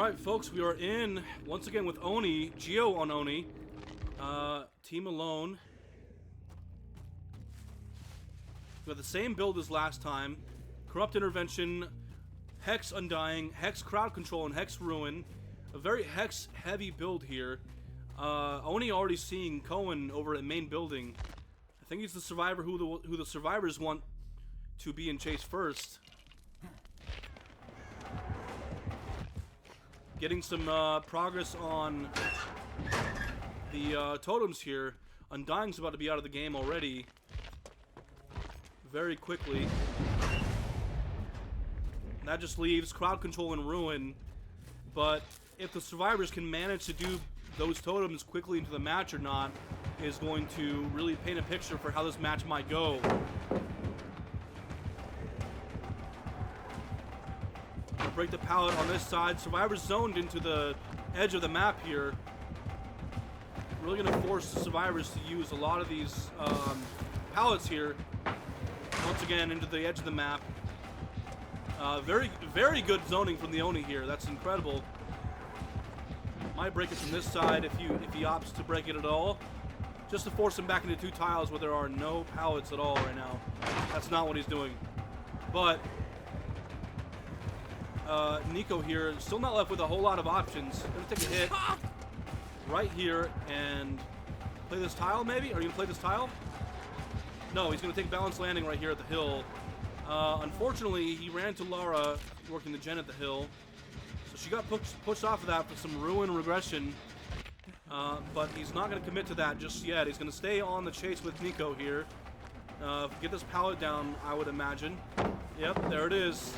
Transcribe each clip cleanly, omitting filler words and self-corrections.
Alright, folks, we are in once again with Oni, Gio on Oni. Team alone. We have the same build as last time. Corrupt Intervention, Hex Undying, Hex Crowd Control, and Hex Ruin. A very Hex-heavy build here. Oni already seeing Koen over at main building. I think he's the survivor who the survivors want to be in chase first. Getting some progress on the totems here. Undying's about to be out of the game already. Very quickly. And that just leaves Crowd Control and Ruin. But if the survivors can manage to do those totems quickly into the match or not, is going to really paint a picture for how this match might go. Break the pallet on this side. Survivors zoned into the edge of the map here. Really going to force the survivors to use a lot of these pallets here. Once again, into the edge of the map. Very good zoning from the Oni here. That's incredible. Might break it from this side if he opts to break it at all. Just to force him back into two tiles where there are no pallets at all right now. That's not what he's doing. But NiCo here, still not left with a whole lot of options. Gonna take a hit right here and play this tile, maybe? Are you gonna play this tile? No, he's gonna take balance landing right here at the hill. Unfortunately, he ran to Lara working the gen at the hill. So she got pushed off of that for some ruin regression. But he's not gonna commit to that just yet. He's gonna stay on the chase with NiCo here. Get this pallet down, I would imagine. Yep, there it is.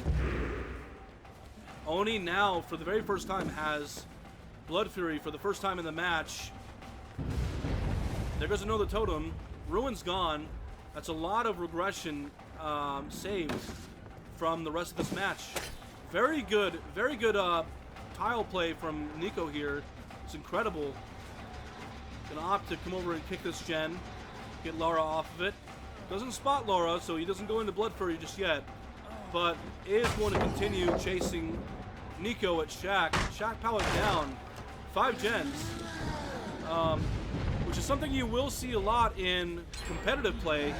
Oni now, for the very first time, has Blood Fury for the first time in the match. There goes another totem. Ruin's gone. That's a lot of regression saved from the rest of this match. Very good tile play from NiCo here. It's incredible. Gonna opt to come over and kick this gen. Get Lara off of it. Doesn't spot Lara, so he doesn't go into Blood Fury just yet. But is going to continue chasing NiCo at Shack. Shack pallet down. 5 gens. Which is something you will see a lot in competitive play,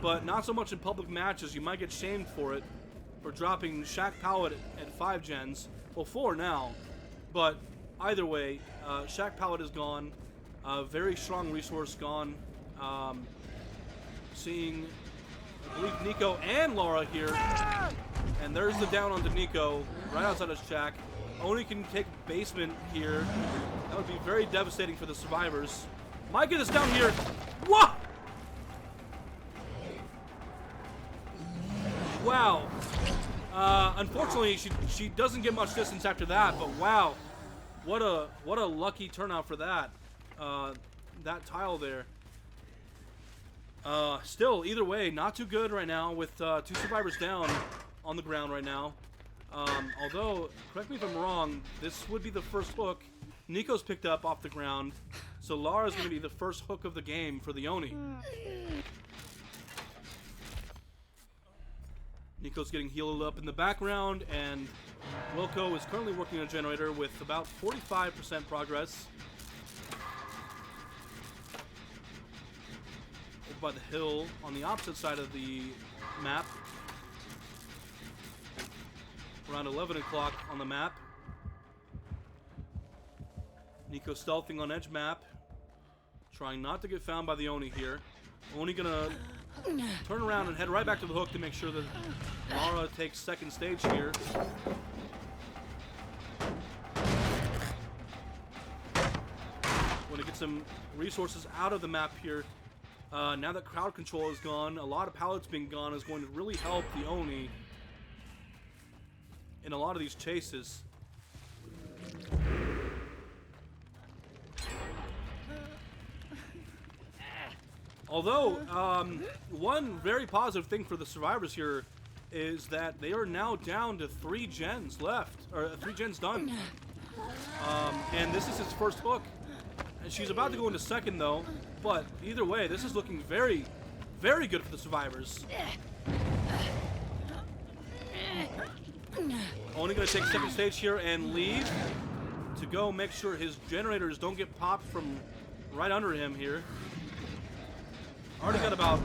but not so much in public matches. You might get shamed for it, for dropping Shack pallet at 5 gens. Well, 4 now. But either way, Shack pallet is gone. Very strong resource gone. Seeing, I believe, NiCo and Lara here. And there's the down onto NiCo, right outside of Shack. Oni can take basement here. That would be very devastating for the survivors. Might get us down here. What? Wow. Unfortunately, she doesn't get much distance after that, but wow. What a lucky turnout for that. That tile there. Still, either way, not too good right now with 2 survivors down on the ground right now. Although, correct me if I'm wrong, this would be the first hook NiCo's picked up off the ground. So Lara's going to be the first hook of the game for the Oni. NiCo's getting healed up in the background, and Wilko is currently working on a generator with about 45% progress. By the hill on the opposite side of the map. Around 11 o'clock on the map. NiCo stealthing on edge map. Trying not to get found by the Oni here. Oni gonna turn around and head right back to the hook to make sure that Lara takes second stage here. Want to get some resources out of the map here. Now that crowd control is gone, a lot of pallets being gone is going to really help the Oni in a lot of these chases. Although, one very positive thing for the survivors here is that they are now down to 3 gens left, or 3 gens done. And this is his first hook. And she's about to go into second, though. But either way, this is looking very, very good for the survivors. Oni gonna take second stage here and leave to go make sure his generators don't get popped from right under him here. Already got about,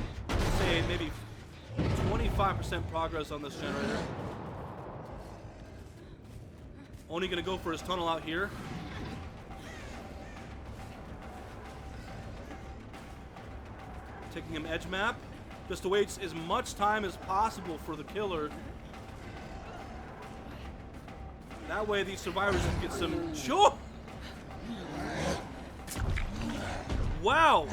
say, maybe 25% progress on this generator. Oni gonna go for his tunnel out here. Taking him edge map. Just to wait as much time as possible for the killer. That way these survivors can get some... Sure! Wow!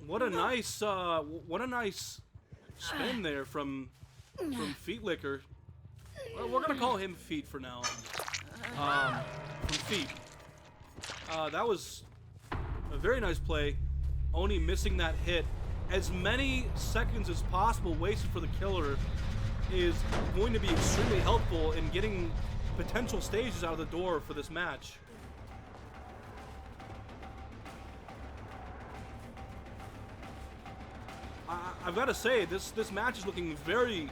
What a nice spin there from Feet Licker. Well, we're gonna call him Feet for now. From Feet. That was a very nice play. Oni missing that hit. As many seconds as possible wasted for the killer is going to be extremely helpful in getting potential stages out of the door for this match. I've got to say, this match is looking very,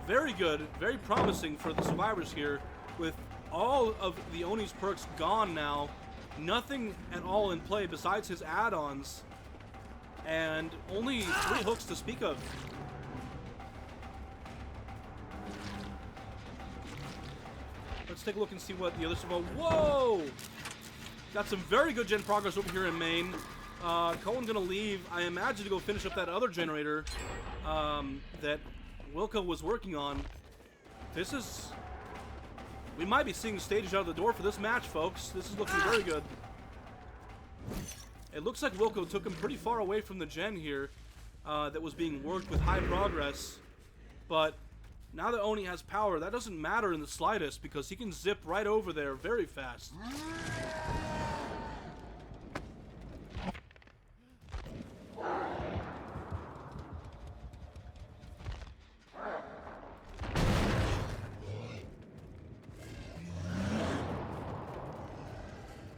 very good, very promising for the survivors here. With all of the Oni's perks gone now, nothing at all in play besides his add-ons, and only 3 hooks to speak of. Let's take a look and see what the other survivor. Whoa! Got some very good gen progress over here in main. Koen gonna leave, I imagine, to go finish up that other generator that Wilko was working on. This is... We might be seeing stages out of the door for this match, folks. This is looking very good. It looks like Wilko took him pretty far away from the gen here that was being worked with high progress. But now that Oni has power, that doesn't matter in the slightest because he can zip right over there very fast.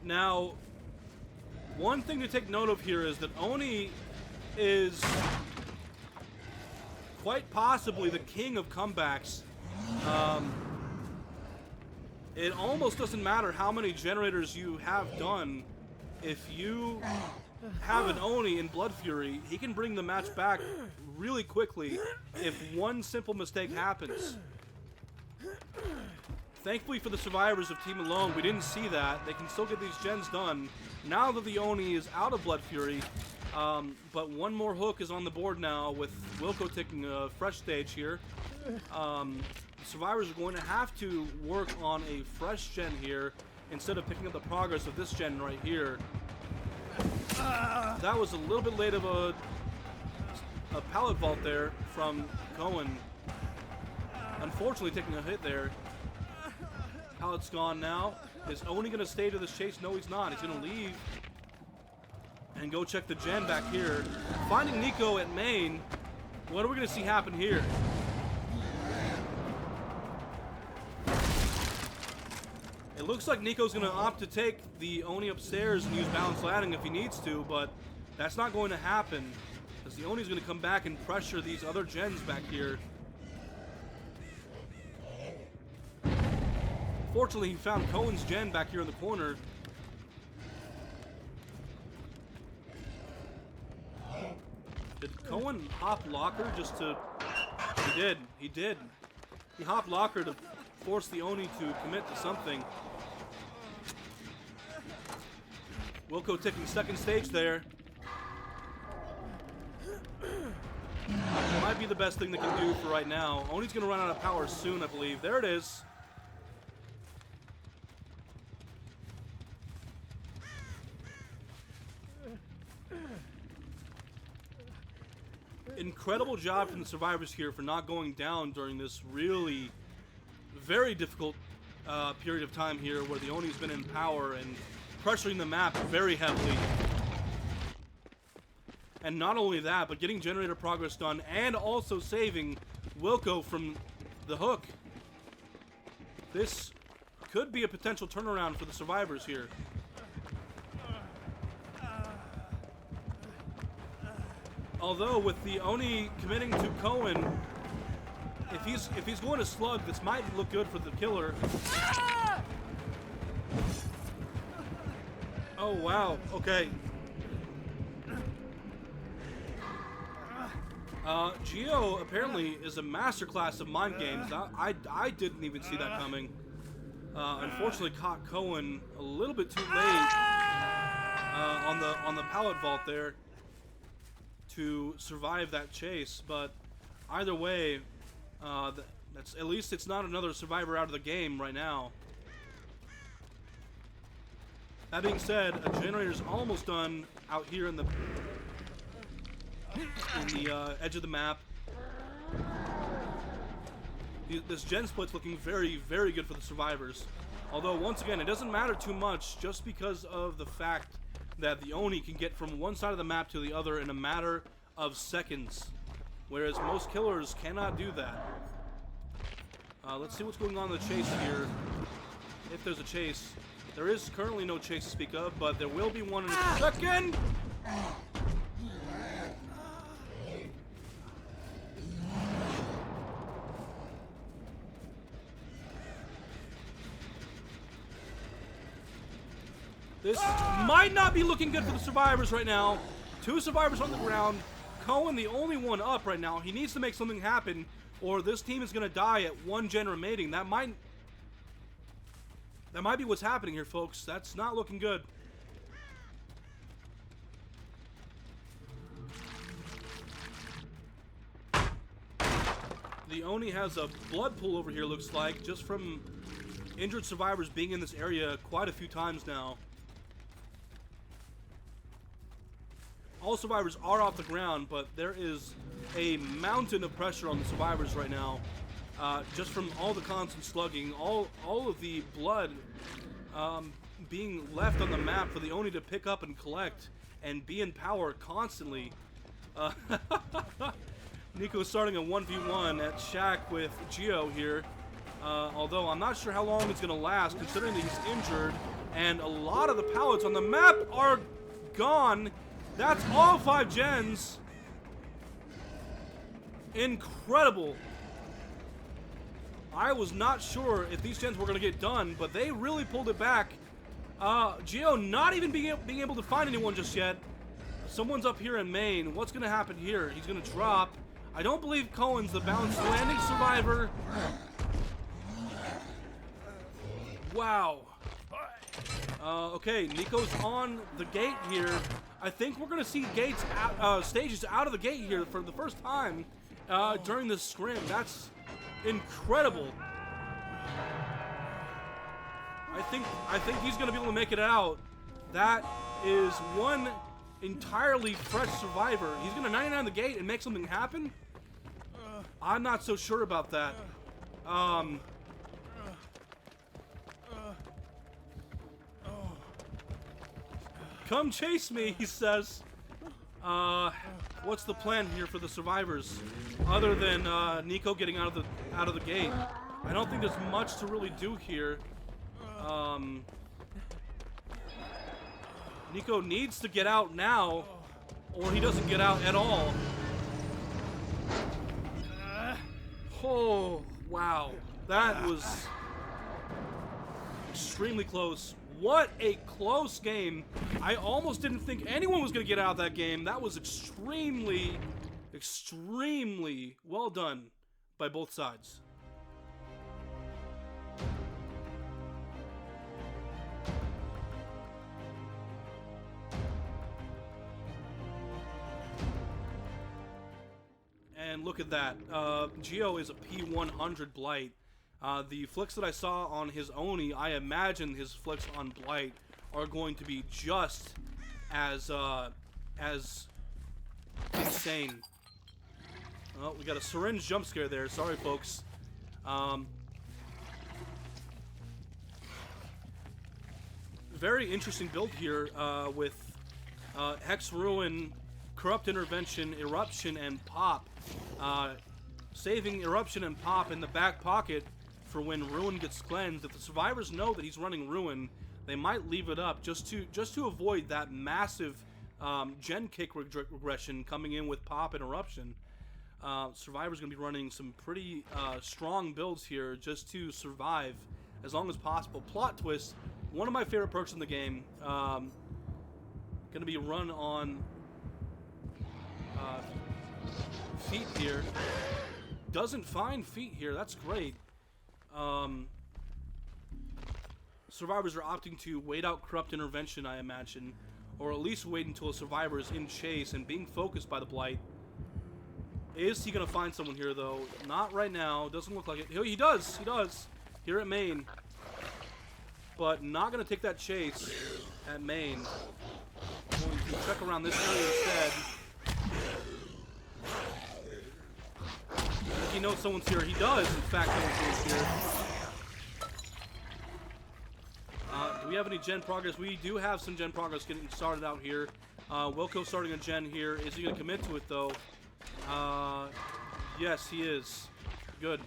Now, one thing to take note of here is that Oni is quite possibly the king of comebacks. It almost doesn't matter how many generators you have done. If you have an Oni in Blood Fury, he can bring the match back really quickly if one simple mistake happens. Thankfully for the survivors of Team Alone, we didn't see that. They can still get these gens done now that the Oni is out of Blood Fury. But one more hook is on the board now with Wilko taking a fresh stage here. The survivors are going to have to work on a fresh gen here instead of picking up the progress of this gen right here. That was a little bit late of a pallet vault there from Koen. Unfortunately taking a hit there. Pallet's gone now. Is Oni going to stay to this chase? No, he's not. He's going to leave and go check the gen back here. Finding NiCo at main. What are we going to see happen here? It looks like NiCo's going to opt to take the Oni upstairs and use balanced landing if he needs to, but that's not going to happen because the Oni's going to come back and pressure these other gens back here. Fortunately, he found Koen's gen back here in the corner. Did Koen hop locker just to... He did. He did. He hopped locker to force the Oni to commit to something. Wilko taking second stage there. Might be the best thing they can do for right now. Oni's going to run out of power soon, I believe. There it is. Incredible job from the survivors here for not going down during this really very difficult period of time here where the Oni's been in power and pressuring the map very heavily. And not only that, but getting generator progress done and also saving Wilko from the hook. This could be a potential turnaround for the survivors here. Although with the Oni committing to Koen, if he's going to slug, this might look good for the killer. Oh wow, okay. Gio apparently is a masterclass of mind games. I didn't even see that coming. Unfortunately caught Koen a little bit too late on the pallet vault there to survive that chase, but either way, that's at least it's not another survivor out of the game right now. That being said, a generator's almost done out here in the edge of the map. This gen split's looking very, very good for the survivors. Although, once again, it doesn't matter too much just because of the fact that the Oni can get from one side of the map to the other in a matter of seconds, whereas most killers cannot do that. Let's see what's going on in the chase here. If there's a chase. There is currently no chase to speak of, but there will be one in a second! This might not be looking good for the survivors right now. 2 survivors on the ground. Koen, the only one up right now. He needs to make something happen, or this team is going to die at 1 gen remaining. That might be what's happening here, folks. That's not looking good. The Oni has a blood pool over here, looks like, just from injured survivors being in this area quite a few times now. All survivors are off the ground, but there is a mountain of pressure on the survivors right now. Just from all the constant slugging, all of the blood being left on the map for the Oni to pick up and collect and be in power constantly. NiCo starting a 1v1 at Shack with Gio here. Although I'm not sure how long it's going to last, considering that he's injured. And a lot of the pallets on the map are gone. That's all 5 gens. Incredible. I was not sure if these gens were going to get done, but they really pulled it back. Gio not even being able to find anyone just yet. Someone's up here in main. What's going to happen here? He's going to drop. I don't believe Koen's the balanced landing survivor. Wow. Okay, NiCo's on the gate here. I think we're going to see gates stages out of the gate here for the first time during this scrim. That's incredible. I think he's going to be able to make it out. That is one entirely fresh survivor. He's going to 99 the gate and make something happen? I'm not so sure about that. Come chase me, he says. What's the plan here for the survivors, other than NiCo getting out of the gate? I don't think there's much to really do here. NiCo needs to get out now, or he doesn't get out at all. Oh, wow. That was extremely close. What a close game. I almost didn't think anyone was going to get out of that game. That was extremely, extremely well done by both sides. And look at that. Gio is a P100 Blight. The flicks that I saw on his Oni, I imagine his flicks on Blight are going to be just as insane. Oh, we got a syringe jump scare there. Sorry, folks. Very interesting build here with Hex Ruin, Corrupt Intervention, Eruption, and Pop. Saving Eruption and Pop in the back pocket for when Ruin gets cleansed. If the survivors know that he's running Ruin, they might leave it up just to avoid that massive gen kick regression coming in with pop and eruption. Survivor's going to be running some pretty strong builds here just to survive as long as possible. Plot twist, one of my favorite perks in the game. Going to be run on feet here. Doesn't find feet here. That's great. Survivors are opting to wait out corrupt intervention, I imagine, or at least wait until a survivor is in chase and being focused by the Blight. Is he going to find someone here, though? Not right now. Doesn't look like it. He does. He does. Here at main. But not going to take that chase at main. Going to check around this area instead. Does he know someone's here? He does, in fact, know someone's here. Do we have any gen progress? We do have some gen progress getting started out here. Wilko starting a gen here. Is he going to commit to it, though? Yes, he is. Good.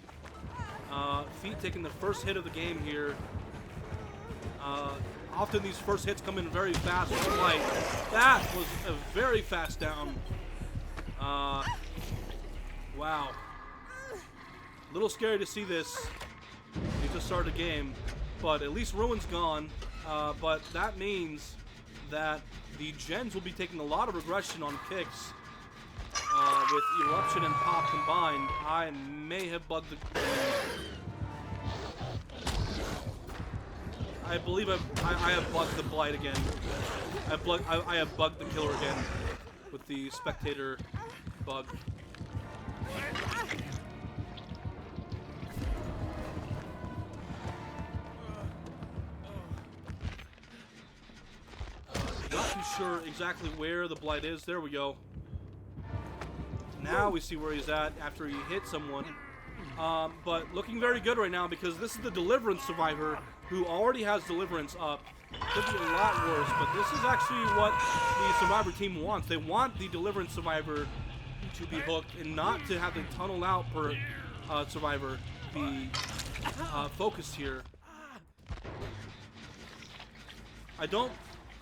Feet taking the first hit of the game here. Often these first hits come in very fast. Like, that was a very fast down. Wow. A little scary to see this. He just started a game, but at least Ruin's gone. But that means that the gens will be taking a lot of regression on kicks. With eruption and pop combined, I may have bugged the. I believe I have bugged the Blight again. I have bugged the killer again with the spectator bug. Not too sure exactly where the Blight is. There we go. Now we see where he's at after he hit someone. But looking very good right now because this is the Deliverance survivor who already has Deliverance up. Could be a lot worse, but this is actually what the survivor team wants. They want the Deliverance survivor to be hooked and not to have the tunnel out per survivor be focused here. I don't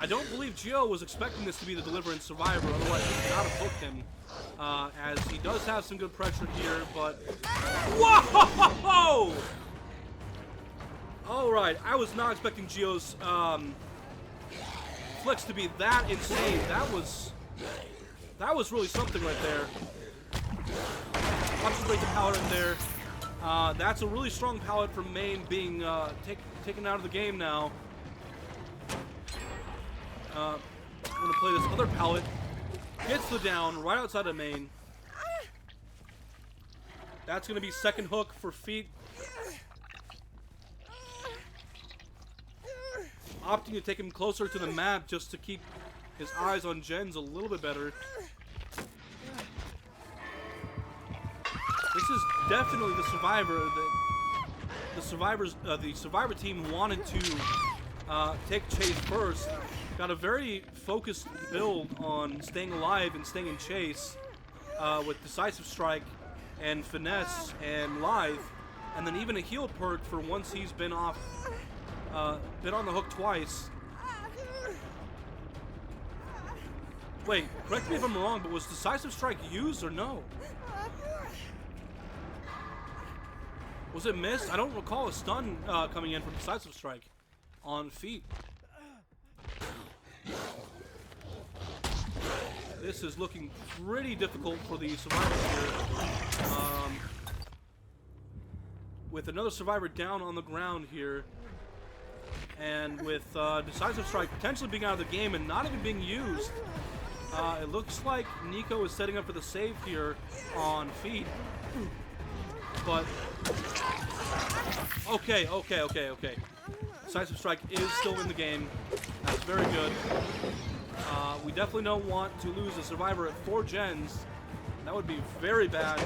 believe Gio was expecting this to be the Deliverance survivor, otherwise he could not have hooked him. As he does have some good pressure here, but... Whoa! Alright, I was not expecting Gio's flicks to be that insane. That was really something right there. Concentrate the pallet in there. That's a really strong pallet from main being taken out of the game now. I'm going to play this other pallet. Gets the down right outside of main. That's going to be second hook for feet. Opting to take him closer to the map just to keep his eyes on gens a little bit better. This is definitely the survivor. The survivor team wanted to take chase first. Got a very focused build on staying alive and staying in chase with Decisive Strike and Finesse and Live, and then even a heal perk for once he's been off, been on the hook twice. Wait, correct me if I'm wrong, but was Decisive Strike used or no? Was it missed? I don't recall a stun coming in from Decisive Strike on feet. This is looking pretty difficult for the survivors here. With another survivor down on the ground here. And with Decisive Strike potentially being out of the game and not even being used. It looks like NiCo is setting up for the save here on feet. But... Okay. Decisive Strike is still in the game. That's very good. We definitely don't want to lose a survivor at 4 gens. That would be very bad.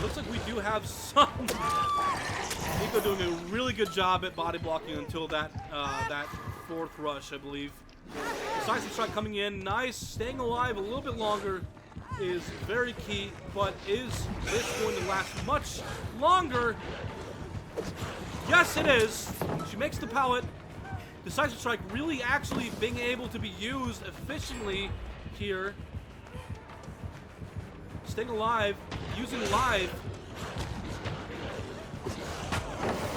Looks like we do have some... NiCo doing a really good job at body blocking until that that 4th rush, I believe. Decisive Strike coming in. Nice. Staying alive a little bit longer is very key, but is this going to last much longer? Yes, it is. She makes the pallet. Decisive Strike really actually being able to be used efficiently here. Staying alive, using live.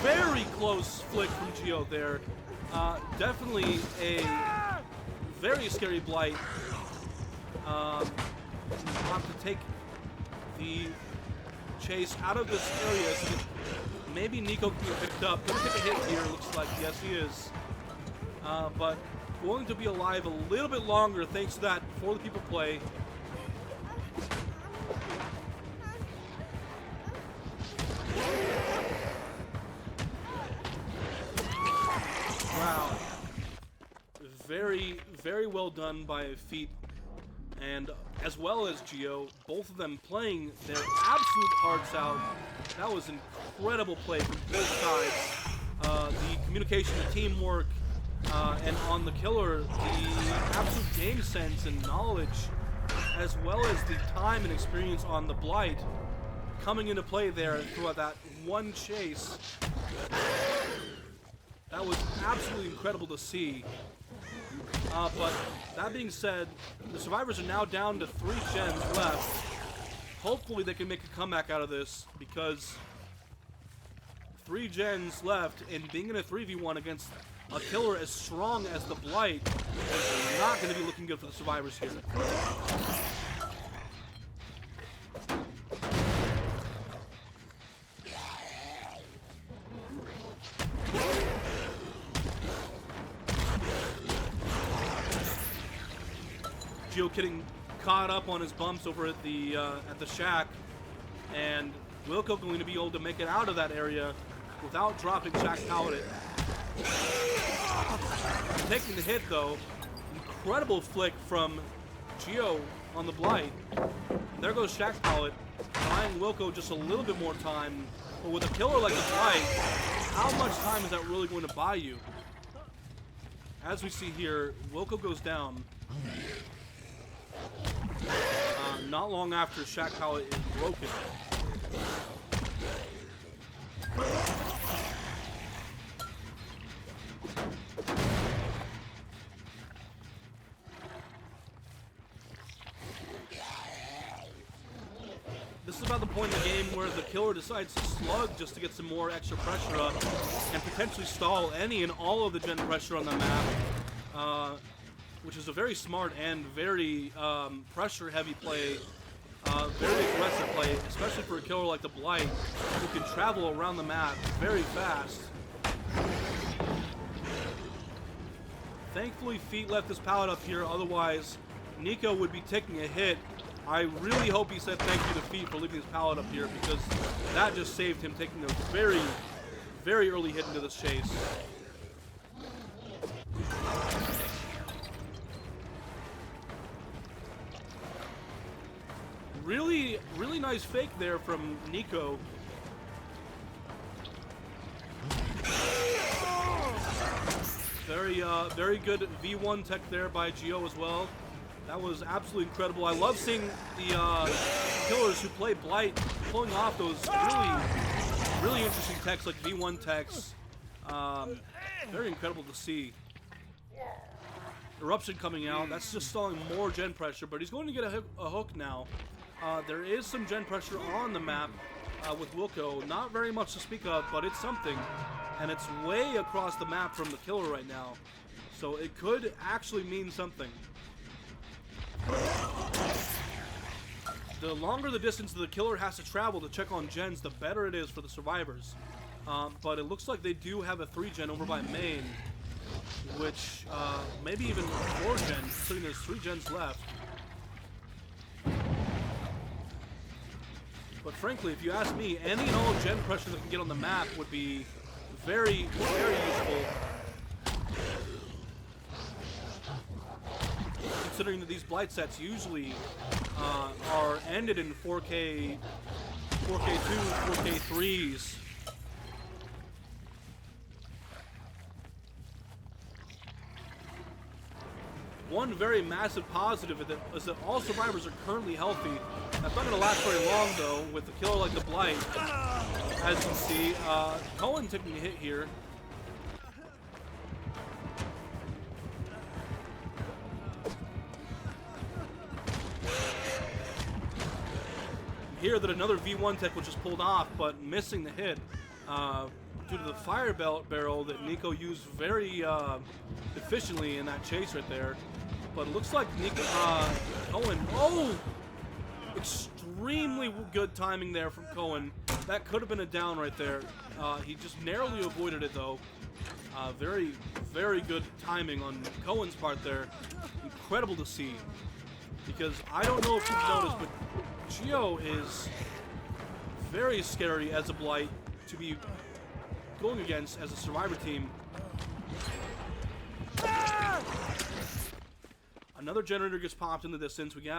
Very close flick from Gio there. Definitely a very scary Blight. Have to take the chase out of this area so that maybe NiCo can get picked up. Gonna take a hit here, looks like. Yes, he is. But going to be alive a little bit longer thanks to that For the People play. Wow. Very, very well done by Feet and as well as Gio, both of them playing their absolute hearts out. That was incredible play from both sides. The communication, the teamwork, and on the killer, the absolute game sense and knowledge, as well as the time and experience on the Blight coming into play there throughout that one chase. That was absolutely incredible to see. But that being said, the survivors are now down to 3 gens left. Hopefully they can make a comeback out of this, because 3 gens left and being in a 3v1 against a killer as strong as the Blight is not going to be looking good for the survivors here. Gio getting caught up on his bumps over at the shack, and Wilko going to be able to make it out of that area without dropping Shack Paladin. Taking the hit though, incredible flick from Gio on the Blight. There goes Shack Paladin, buying Wilko just a little bit more time. But with a killer like the Blight, how much time is that really going to buy you? As we see here, Wilko goes down. Not long after Shack Paladin is broken. This is about the point in the game where the killer decides to slug just to get some more extra pressure up and potentially stall any and all of the gen pressure on the map, which is a very smart and very pressure-heavy play, very aggressive play, especially for a killer like the Blight, who can travel around the map very fast. Thankfully, Feet left his pallet up here, otherwise NiCo would be taking a hit. I really hope he said thank you to Feet for leaving his pallet up here, because that just saved him taking a very, very early hit into this chase. Really, really nice fake there from NiCo. Very good V1 tech there by Gio as well. That was absolutely incredible. I love seeing the killers who play Blight pulling off those really interesting techs like V1 techs. Very incredible to see. Eruption coming out. That's just stalling more gen pressure, but he's going to get a hook now. There is some gen pressure on the map with Wilko. Not very much to speak of, but it's something. And it's way across the map from the killer right now. So it could actually mean something. The longer the distance the killer has to travel to check on gens, the better it is for the survivors. But it looks like they do have a 3 gen over by main, which maybe even 4 gens, considering there's 3 gens left. But frankly, if you ask me, any and all gen pressure that can get on the map would be very, very useful. Considering that these Blight sets usually are ended in 4K, 4K2, 4K3s. One very massive positive is that all survivors are currently healthy. That's not going to last very long, though, with a killer like the Blight. As you can see, Koen taking a hit here. hear that another V1 tech was just pulled off, but missing the hit due to the fire barrel that NiCo used very efficiently in that chase right there. But it looks like Koen, oh! Extremely good timing there from Koen. That could have been a down right there. He just narrowly avoided it though. Very, very good timing on Koen's part there. Incredible to see. Because I don't know if you've noticed, but Gio is very scary as a Blight to be going against as a survivor team. Another generator gets popped in the distance. We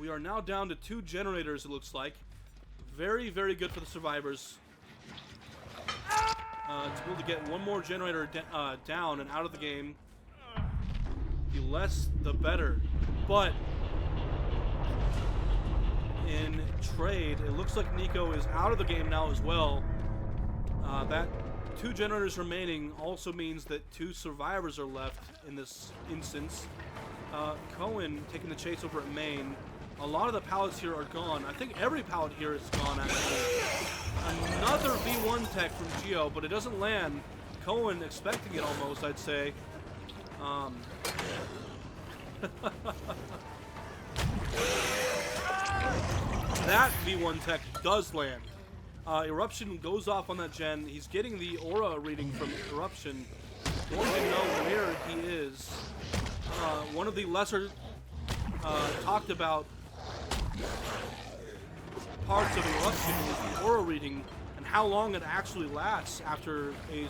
are now down to 2 generators, it looks like. Very, very good for the survivors. To be able to get one more generator down and out of the game. The less, the better. But in trade, it looks like NiCo is out of the game now as well. That 2 generators remaining also means that 2 survivors are left in this instance. Koen taking the chase over at main. A lot of the pallets here are gone. I think every pallet here is gone, actually. Another V1 tech from Gio, but it doesn't land. Koen expecting it almost, I'd say. That V1 tech does land. Eruption goes off on that gen. He's getting the aura reading from Eruption. Going to know where he is. One of the lesser talked about parts of Eruption is the aura reading and how long it actually lasts after a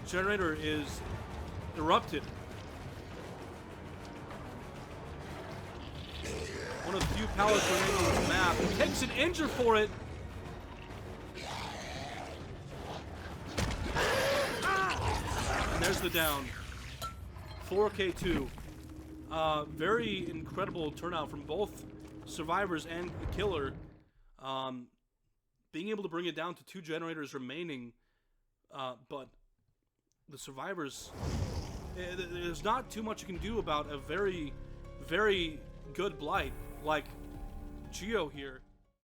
generator is erupted. One of the few pallets remaining on the map. He takes an injure for it. And there's the down. 4K2. Very incredible turnout from both survivors and the killer. Being able to bring it down to 2 generators remaining. But the survivors, there's not too much you can do about a very, very good Blight like Gio here.